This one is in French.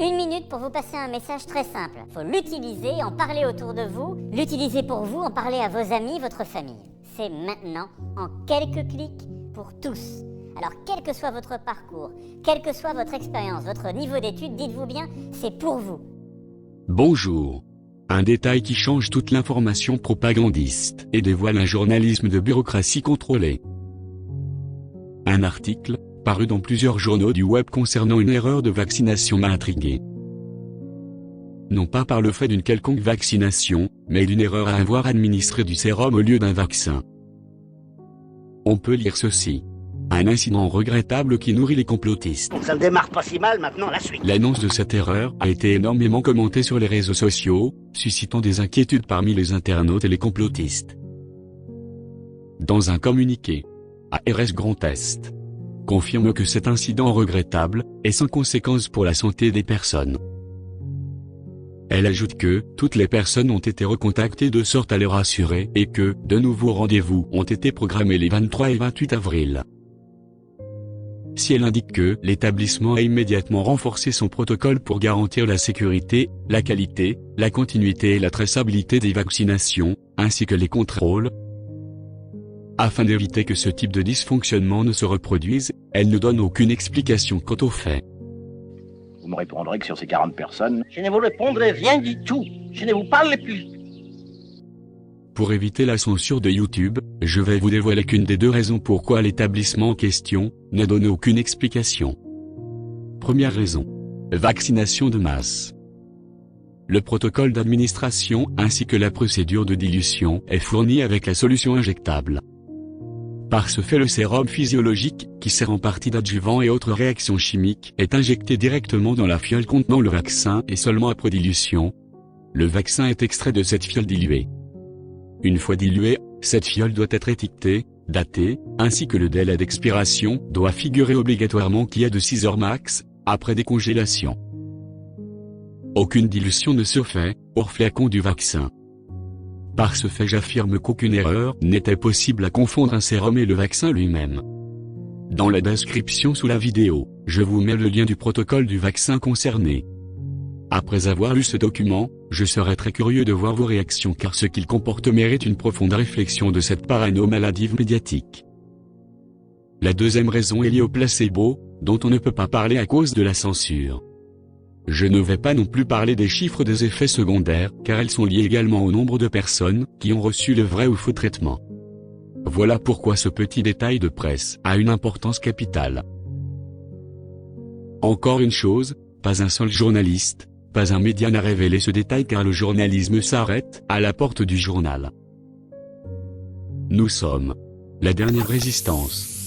Une minute pour vous passer un message très simple. Faut l'utiliser, en parler autour de vous, l'utiliser pour vous, en parler à vos amis, votre famille. C'est maintenant, en quelques clics, pour tous. Alors, quel que soit votre parcours, quelle que soit votre expérience, votre niveau d'études, dites-vous bien, c'est pour vous. Bonjour. Un détail qui change toute l'information propagandiste et dévoile un journalisme de bureaucratie contrôlée. Un article, paru dans plusieurs journaux du web concernant une erreur de vaccination m'a intrigué. Non pas par le fait d'une quelconque vaccination, mais d'une erreur à avoir administré du sérum au lieu d'un vaccin. On peut lire ceci. Un incident regrettable qui nourrit les complotistes. Ça ne démarre pas si mal, maintenant la suite. L'annonce de cette erreur a été énormément commentée sur les réseaux sociaux, suscitant des inquiétudes parmi les internautes et les complotistes. Dans un communiqué, ARS Grand Est confirme que cet incident regrettable est sans conséquence pour la santé des personnes. Elle ajoute que toutes les personnes ont été recontactées de sorte à les rassurer et que de nouveaux rendez-vous ont été programmés les 23 et 28 avril. Si elle indique que l'établissement a immédiatement renforcé son protocole pour garantir la sécurité, la qualité, la continuité et la traçabilité des vaccinations, ainsi que les contrôles, afin d'éviter que ce type de dysfonctionnement ne se reproduise, elle ne donne aucune explication quant aux faits. Vous me répondrez que sur ces 40 personnes, je ne vous répondrai rien du tout. Je ne vous parle plus. Pour éviter la censure de YouTube, je vais vous dévoiler qu'une des deux raisons pourquoi l'établissement en question n'a donné aucune explication. Première raison. Vaccination de masse. Le protocole d'administration ainsi que la procédure de dilution est fourni avec la solution injectable. Par ce fait, le sérum physiologique, qui sert en partie d'adjuvant et autres réactions chimiques, est injecté directement dans la fiole contenant le vaccin et seulement après dilution, le vaccin est extrait de cette fiole diluée. Une fois diluée, cette fiole doit être étiquetée, datée, ainsi que le délai d'expiration doit figurer obligatoirement qui est de 6 heures max, après décongélation. Aucune dilution ne se fait, hors flacon du vaccin. Par ce fait, j'affirme qu'aucune erreur n'était possible à confondre un sérum et le vaccin lui-même. Dans la description sous la vidéo, je vous mets le lien du protocole du vaccin concerné. Après avoir lu ce document, je serais très curieux de voir vos réactions car ce qu'il comporte mérite une profonde réflexion de cette parano maladive médiatique. La deuxième raison est liée au placebo, dont on ne peut pas parler à cause de la censure. Je ne vais pas non plus parler des chiffres des effets secondaires car elles sont liées également au nombre de personnes qui ont reçu le vrai ou faux traitement. Voilà pourquoi ce petit détail de presse a une importance capitale. Encore une chose, pas un seul journaliste, pas un média n'a révélé ce détail car le journalisme s'arrête à la porte du journal. Nous sommes la dernière résistance.